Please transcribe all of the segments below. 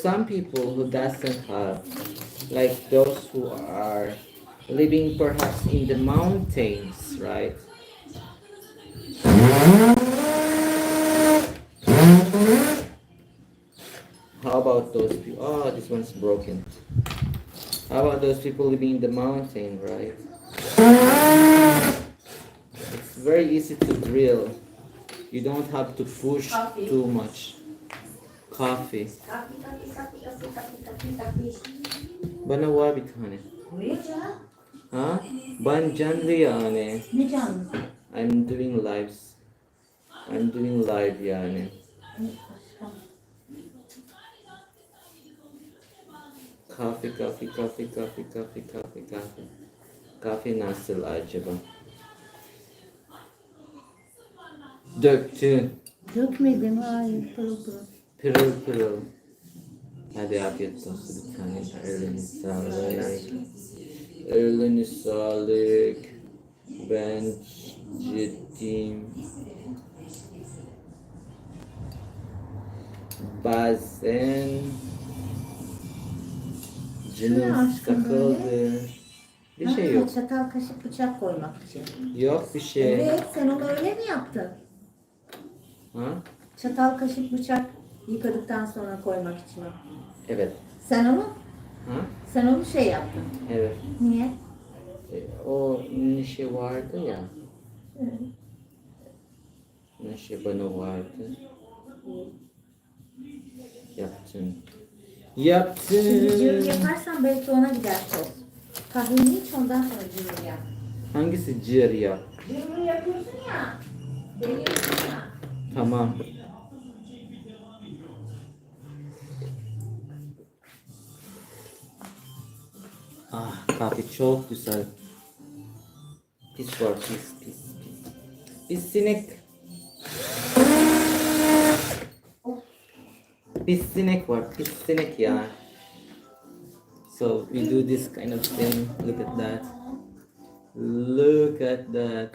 some people who doesn't have, like those who are living perhaps in the mountains, right? How about those people? Oh, this one's broken. How about those people living in the mountain, right? It's very easy to drill. You don't have to push too much. Coffee. Bana var bir tane. Ha? Ben canlı yani. Ne canlı? I'm doing lives. I'm doing live yani. Kahve. Kahve nasıl acaba? Döktün. Dökmedim, hayır, pırıl pırıl. Pırıl pırıl. Hadi afiyet olsun bir tane. Eline sağlık. Eline sağlık. Ben ciddiyim. Bazen canım sıkıldı. Bir şey yok. Çatal, kaşık, bıçak koymak için. Yok bir şey. Evet, sen onu öyle mi yaptın? Ha? Çatal, kaşık, bıçak yıkadıktan sonra koymak için. Evet. Sen onu? Ha? Sen onu şey yaptın. Evet. Niye? O neşe vardı ya. Evet. Neşe bana vardı. Yaptım. Şimdi cırır yaparsan belki ona gider toz. Kahveni iç, ondan sonra cırır yap. Hangisi cır ya? Cırır yapıyorsun ya. Deniyorsun ya. Tamam. Ah, kahve çok güzel. Pis var, pis. Pis sinek. Pis sinek var, pis sinek ya. So we do this kind of thing. Look at that. Look at that.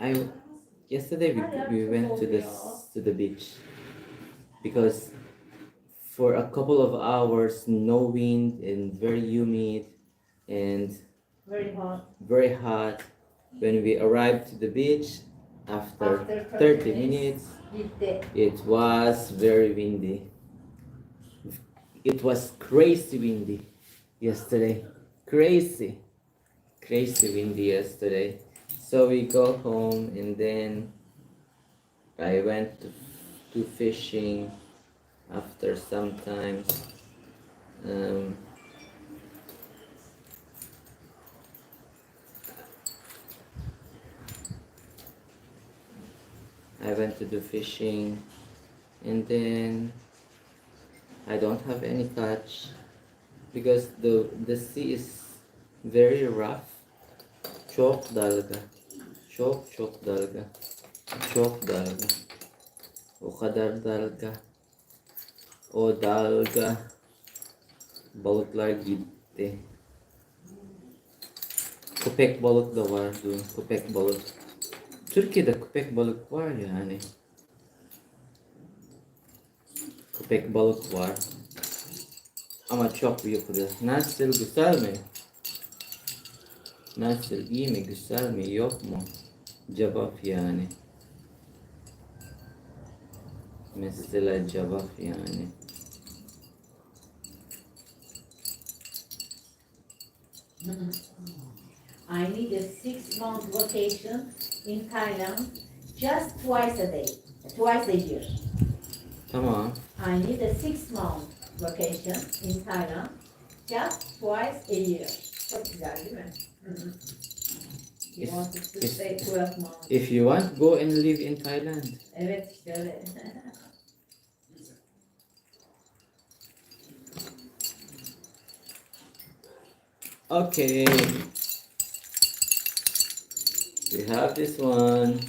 I yesterday we went to the beach because for a couple of hours no wind and very humid and very hot. When we arrived to the beach after 30 minutes it was very windy. It was crazy windy yesterday. Crazy windy yesterday. So we go home and then I went to fishing after some time. I went to do fishing and then I don't have any catch because the sea is very rough. Çok dalga. Çok dalga. Çok dalga. O kadar dalga. O dalga. Balıklar gitti. Köpek balık da var dün. Köpek balık. Türkiye'de köpek balık var yani. Köpek balık var. Ama çok büyüktü. Nasıl, güzel mi? Nasıl, iyi mi, güzel mi, yok mu? Cevap yani. Mesela cevap yani. I need a 6-month vacation in Thailand just twice a day, twice a year. Tamam. I need a 6-month vacation in Thailand just twice a year. Çok güzel değil mi? You wanted to stay 12 months. If you want, go and live in Thailand. Evet işte öyle. Okay. We have this one.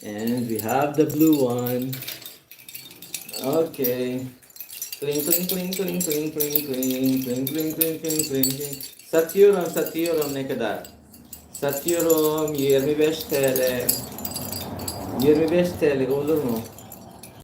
And we have the blue one. Okay. Cling, cling, cling, cling, cling, cling, cling, cling, cling, cling, cling, cling. Satıyorum ne kadar? Satıyorum 25 TL. 25 TL olur mu?